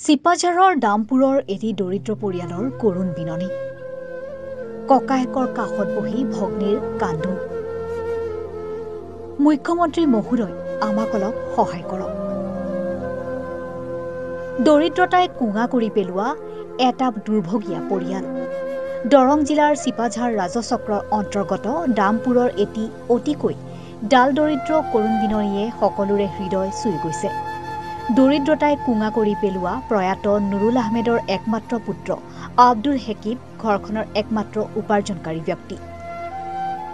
চিপাঝাৰৰ দামপুৰৰ এটি দৰিদ্ৰ পৰিয়ালৰ কৰুণ বিননি। ককায়েকৰ কাষত বহি ভগ্নীৰ কান্দোন। মুখ্যমন্ত্ৰী মহোদয়, আমাক অলপ সহায় কৰক। দৰিদ্ৰতাই কোঙা কৰি পেলোৱা এটা দুৰ্ভগীয়া পৰিয়াল। দৰং জিলাৰ চিপাঝাৰ ৰাজচক্ৰৰ অন্তৰ্গত দামপুৰৰ এটি অতিকৈ ডাল দৰিদ্ৰ কৰুণ বিননিয়ে সকলোৰে হৃদয় চুই গৈছে। দৰিদ্ৰতাই কোঙা কৰি পেলোৱা প্ৰয়াত নুৰুল আহমেদৰ একমাত্ৰ পুত্ৰ আব্দুল হেকিব ঘৰখনৰ একমাত্ৰ উপাৰ্জনকাৰী ব্যক্তি।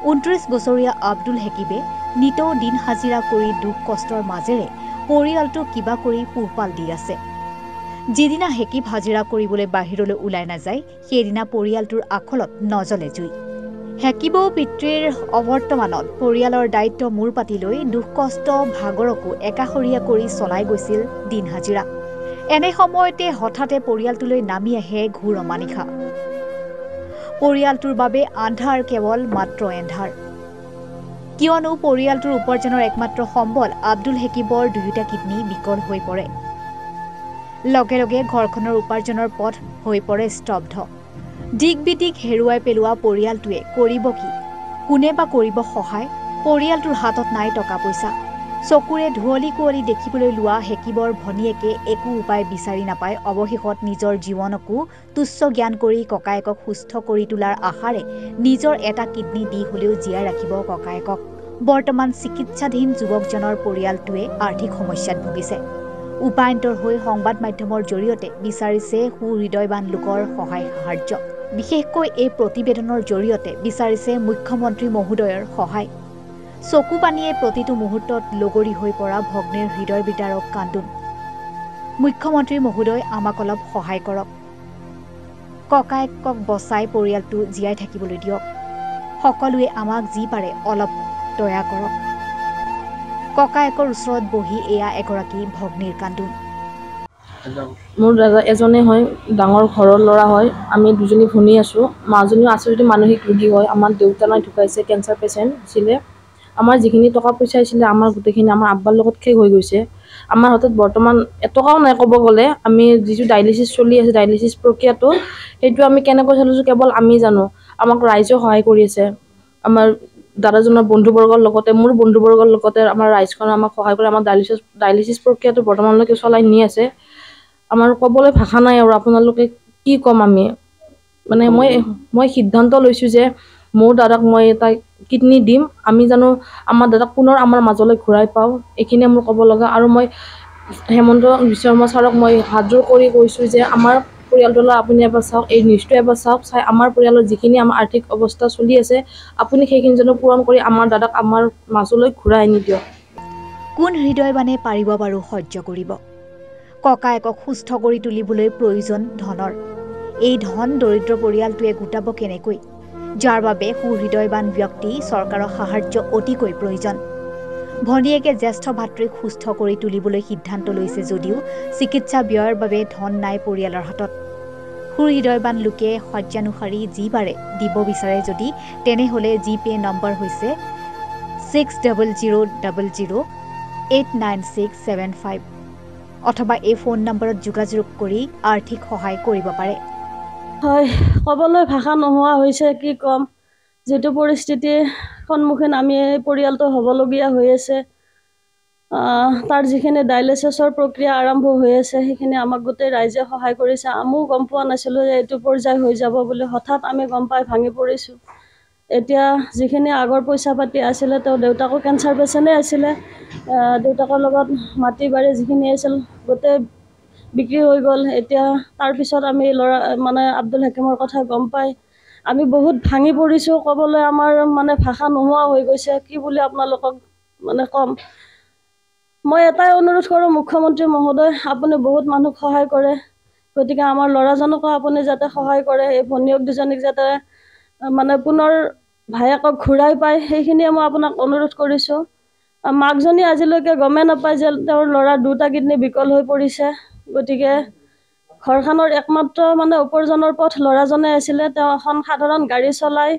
29 বছৰীয়া আব্দুল হেকিবে নিতৌ দিন হাজিৰা কৰি দুখ কষ্টৰ মাজেৰে পৰিয়ালটো কিবা কৰি পোহপাল দি আছে। যিদিনা হেকিব হাজিৰা কৰিবলৈ বাহিৰলৈ ওলাই নাযায়, সেইদিনা পৰিয়ালটোৰ আখলত নজ্বলে জুই। হেকিবও পিতৃৰ অৱৰ্তমানত পৰিয়ালৰ দায়িত্ব মূৰ পাতি লৈ দুখ কষ্ট ভাগৰকো একাষৰীয়া কৰি চলাই গৈছিল দিন হাজিৰা। এনে সময়তে হঠাতে পৰিয়ালটোলৈ নামি আহে ঘোৰ অমানিশা। পৰিয়ালটোৰ বাবে আন্ধাৰ কেৱল মাত্ৰ এন্ধাৰ। কিয়নো পৰিয়ালটোৰ উপাৰ্জনৰ একমাত্ৰ সম্বল আব্দুল হেকিবৰ দুয়োটা কিডনী বিকল হৈ পৰে। লগে লগে ঘৰখনৰ উপাৰ্জনৰ পথ হৈ পৰে স্তব্ধ। দিক বিদিক হেৰুৱাই পেলোৱা পৰিয়ালটোৱে কৰিব কি? কোনে বা কৰিব সহায়? পৰিয়ালটোৰ হাতত নাই টকা পইচা। চকুৰে ধুঁৱলি কুঁৱলী দেখিবলৈ লোৱা হেকিবৰ ভনীয়েকে একো উপায় বিচাৰি নাপায় অৱশেষত নিজৰ জীৱনকো তুচ্ছ জ্ঞান কৰি ককায়েকক সুস্থ কৰি তোলাৰ আশাৰে নিজৰ এটা কিডনী দি হলেও জীয়াই ৰাখিব ককায়েকক। বৰ্তমান চিকিৎসাধীন যুৱকজনৰ পৰিয়ালটোৱে আৰ্থিক সমস্যাত ভুগিছে। উপায়ন্তৰ হৈ সংবাদ মাধ্যমৰ জৰিয়তে বিচাৰিছে সুহৃদয়বান লোকৰ সহায় সাহায্য। বিশেষকৈ এই প্ৰতিবেদনৰ জৰিয়তে বিচাৰিছে মুখ্যমন্ত্ৰী মহোদয়ৰ সহায়। চকু পানীয়ে প্ৰতিটো মুহূৰ্তত লগৰী হৈ পৰা ভগ্নীৰ হৃদয় বিদাৰক কান্দোন। মুখ্যমন্ত্ৰী মহোদয়, আমাক অলপ সহায় কৰক। ককায়েকক বচাই পৰিয়ালটো জীয়াই থাকিবলৈ দিয়ক। সকলোৱে আমাক যি পাৰে অলপ দয়া কৰক। ককায়েকৰ ওচৰত বহি এয়া এগৰাকী ভগ্নীৰ কান্দোন। মোৰ দাদা এজনে হয়, ডাঙৰ ঘৰৰ ল'ৰা হয়। আমি দুজনী ভনী আছোঁ। মাজনীও আছে যদি মানসিক ৰোগী হয়। আমাৰ দেউতা নাই, ঢুকাইছে, কেঞ্চাৰ পেচেণ্ট আছিলে। আমাৰ যিখিনি টকা পইচা আছিলে আমাৰ গোটেইখিনি আমাৰ আব্বাৰ লগত শেষ হৈ গৈছে। আমাৰ হাতত বৰ্তমান এটকাও নাই ক'ব গ'লে। আমি যিটো ডায়েলিচিছ চলি আছে, ডায়েলিচিছ প্ৰক্ৰিয়াটো সেইটো আমি কেনেকৈ চলিছোঁ কেৱল আমি জানো। আমাক ৰাইজেও সহায় কৰি আছে। আমাৰ দাদাজনৰ বন্ধুবৰ্গৰ লগতে মোৰ বন্ধুবৰ্গৰ লগতে আমাৰ ৰাইজখনে আমাক সহায় কৰি আমাৰ ডায়েলিচিছ প্ৰক্ৰিয়াটো বৰ্তমানলৈকে চলাই নি আছে। আমাৰ ক'বলৈ ভাষা নাই আৰু আপোনালোকে কি ক'ম আমি। মানে মই সিদ্ধান্ত লৈছোঁ যে মোৰ দাদাক মই এটা কিডনী দিম। আমি জানো আমাৰ দাদাক পুনৰ আমাৰ মাজলৈ ঘূৰাই পাওঁ, এইখিনিয়ে মোৰ ক'ব লগা। আৰু মই হেমন্ত বিশ্ব শৰ্মা ছাৰক মই হাতযোৰ কৰি কৈছোঁ যে আমাৰ পৰিয়ালটোলৈ আপুনি এবাৰ চাওক, এই নিউজটো এবাৰ চাওক, চাই আমাৰ পৰিয়ালৰ যিখিনি আমাৰ আৰ্থিক অৱস্থা চলি আছে আপুনি সেইখিনি যেন পূৰণ কৰি আমাৰ দাদাক আমাৰ মাজলৈ ঘূৰাই আনি দিয়ক। কোন হৃদয়বানে পাৰিব বাৰু সহ্য কৰিব? ককায়েকক সুস্থ কৰি তুলিবলৈ প্ৰয়োজন ধনৰ। এই ধন দৰিদ্ৰ পৰিয়ালটোৱে গোটাব কেনেকৈ? যাৰ বাবে সুহৃদয়বান ব্যক্তি চৰকাৰৰ সাহায্য অতিকৈ প্ৰয়োজন। ভনীয়েকে জ্যেষ্ঠ ভাতৃক সুস্থ কৰি তুলিবলৈ সিদ্ধান্ত লৈছে যদিও চিকিৎসা ব্যয়ৰ বাবে ধন নাই পৰিয়ালৰ হাতত। সুহৃদয়বান লোকে শয্যানুসাৰী যি পাৰে দিব বিচাৰে যদি তেনেহ'লে জিপে নম্বৰ হৈছে 6000089675 অথবা এই ফোন নম্বৰত যোগাযোগ কৰি আৰ্থিক সহায় কৰিব পাৰে। হয়, ক'বলৈ ভাষা নোহোৱা হৈছে, কি ক'ম। যিটো পৰিস্থিতিৰ সন্মুখীন আমি এই পৰিয়ালটো হ'বলগীয়া হৈ আছে, তাৰ যিখিনি ডায়েলিচিছৰ প্ৰক্ৰিয়া আৰম্ভ হৈ আছে সেইখিনি আমাক গোটেই ৰাইজে সহায় কৰিছে। আমিও গম পোৱা নাছিলোঁ যে এইটো পৰ্যায় হৈ যাব বুলি। হঠাৎ আমি গম পাই ভাঙি পৰিছোঁ। এতিয়া যিখিনি আগৰ পইচা পাতি আছিলে, তেওঁ দেউতাকো কেঞ্চাৰ পেচেণ্টেই আছিলে। দেউতাকৰ লগত মাটি বাৰী যিখিনি আছিল গোটেই বিক্ৰী হৈ গ'ল। এতিয়া তাৰপিছত আমি আব্দুল হাকিমৰ কথা গম পাই আমি বহুত ভাঙি পৰিছোঁ। ক'বলৈ আমাৰ ভাষা নোহোৱা হৈ গৈছে, কি বুলি আপোনালোকক ক'ম। মই এটাই অনুৰোধ কৰোঁ, মুখ্যমন্ত্ৰী মহোদয়, আপুনি বহুত মানুহক সহায় কৰে, গতিকে আমাৰ ল'ৰাজনকো আপুনি যাতে সহায় কৰে। এই ভনীয়েক দুজনীক যাতে পুনৰ ভায়েকক ঘূৰাই পায়, সেইখিনিয়ে মই আপোনাক অনুৰোধ কৰিছোঁ। মাকজনী আজিলৈকে গমেই নাপায় যে তেওঁৰ ল'ৰাৰ দুটা কিডনী বিকল হৈ পৰিছে। গতিকে ঘৰখনৰ একমাত্ৰ উপাৰ্জনৰ পথ ল'ৰাজনে আছিলে। তেওঁ এখন সাধাৰণ গাড়ী চলাই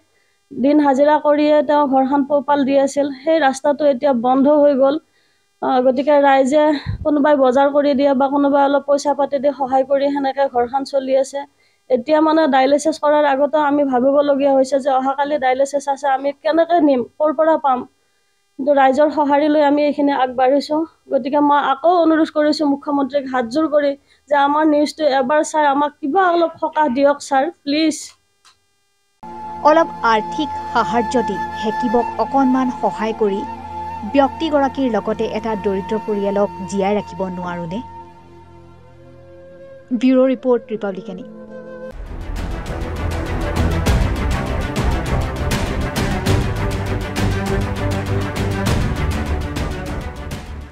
দিন হাজিৰা কৰিয়ে তেওঁ ঘৰখন পোহপাল দি আছিল। সেই ৰাস্তাটো এতিয়া বন্ধ হৈ গ'ল। গতিকে ৰাইজে কোনোবাই বজাৰ কৰি দিয়ে বা কোনোবাই অলপ পইচা পাতি দি সহায় কৰি সেনেকৈ ঘৰখন চলি আছে। এতিয়া মানে ডায়েলিচিছ কৰাৰ আগতে আমি ভাবিবলগীয়া হৈছে যে অহাকালি ডায়েলিচিছ আছে, আমি কেনেকৈ নিম, ক'ৰ পৰা পাম। কিন্তু ৰাইজৰ সঁহাৰি লৈ আমি এইখিনি আগবাঢ়িছোঁ। গতিকে মই আকৌ অনুৰোধ কৰিছোঁ মুখ্যমন্ত্ৰীক হাতযোৰ কৰি যে আমাৰ নিউজটো এবাৰ চাই আমাক কিবা অলপ সকাহ দিয়ক ছাৰ, প্লিজ। অলপ আৰ্থিক সাহাৰ্য দি হেকিবক অকণমান সহায় কৰি ব্যক্তিগৰাকীৰ লগতে এটা দৰিদ্ৰ পৰিয়ালক জীয়াই ৰাখিব নোৱাৰোনে? Bureau report, ৰিপাব্লিকানী।